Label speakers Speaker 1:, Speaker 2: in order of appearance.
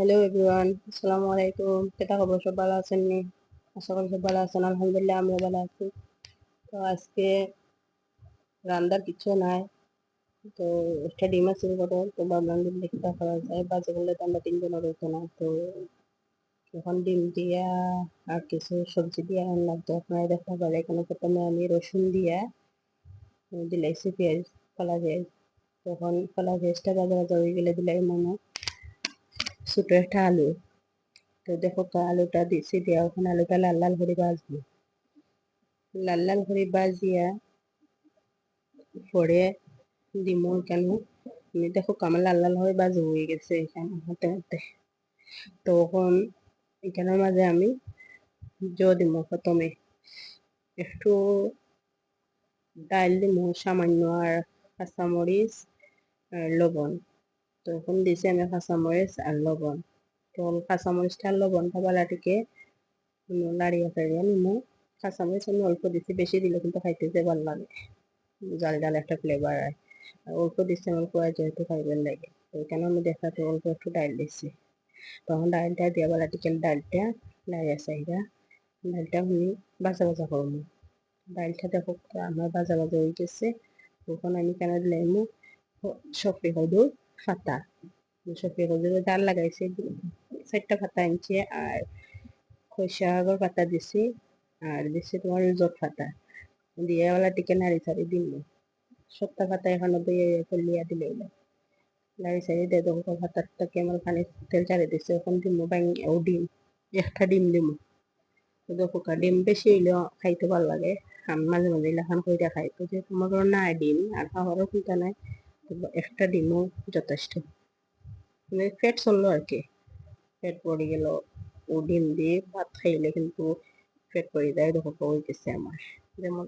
Speaker 1: Hello everyone, আসসালামু আলাইকুম। কেটা খবর? সব ভালো আছেন নি? আশা করি সব ভালো আছেন। আলহামদুলিল্লাহ আমিও ভালো আছি। তো আজকে রান্নার কিছু নাই, তো একটা ডিম আছে করে, তো ভাবলাম ডিম দেখে খাওয়া যায়। বাজে বললে তো আমরা তিনজনের হইতো না, তো এখন ডিম দিয়া আর কিছু সবজি দিয়া রান্না, তো আপনারা দেখা পারে এখানে প্রথমে আমি রসুন দিয়া দিলাইছি পেঁয়াজ, কলা পেঁয়াজ। তখন কলা পেঁয়াজটা ভাজা ভাজা হয়ে গেলে দিলাই মনে ছোটো একটা আলু। তো দেখো আলুটা দিছি দিয়া ওখানে আলুটা লাল লাল করে ভাজবো। লাল লাল করে ভাজিয়া পরে দিমু কেন দেখো আমার লাল লাল হয়ে ভাজি হয়ে গেছে এখানে হতে হতে। তখন এখানের মাঝে আমি দিমু প্রথমে একটু ডাল দিমু সামান্য, আর কাঁচামরিচ আর লবণ। তখন দিছি আমি কাঁচামরিচ আর লবণ। তো কাঁচামরিচটা আর লবণটা বালাটিকে লাড়িয়ে ফাড়িয়ে নিমু। কাঁচামরিচ আমি অল্প দিছি, বেশি দিলে কিন্তু খাইতে যে ভালো লাগে, জাল জাল একটা ফ্লেভার হয়। আর অল্প দিচ্ছি আমার পোয়া যেহেতু খাইবেন লাগে, তো এখানে আমি দেখাতে অল্প একটু ডাল দিচ্ছি। তখন ডালটা দিয়ে বেলা টিকেন ডালটা লাইয়া সাইডা ডালটা আমি বাজা বাজা করবো। ডালটা দেখো আমার বাজা বাজা হয়ে গেছে। তখন আমি কেন দিলাম সফরি হলুদ ফাতা, সফরি হলুদের ডাল লাগাইছি 4টা পাতা আনছি, আর খৈশাগর পাতা দিছি, আর দিছি তোমার জট পাতা দিয়ে ওলা টিকে নাড়ি চাড়ি দিল। সপ্তাহ পাতা এখানে দিয়ে লিয়া দিলে লাড়ি চাড়ি দিয়ে দেবো। ভাতারটাকে আমার পানি তেল চাড়ি দিচ্ছে, ওখান দিমু ও ডিম, একটা ডিম দিমু। তো দেখো ডিম বেশি হইলে খাইতে ভালো লাগে। আমি মাঝে মাঝে লাখান করে খাই, তো যে তোমার নাই ডিম আর খাওয়ারও চিন্তা নাই, একটা ডিমও যথেষ্ট। মানে পেট চললো আর কি, পেট পড়ে গেল। ও ডিম দিয়ে ভাত খাইলে কিন্তু পেট পড়ে যায়, দেখো হইতেছে আমার যে মজা।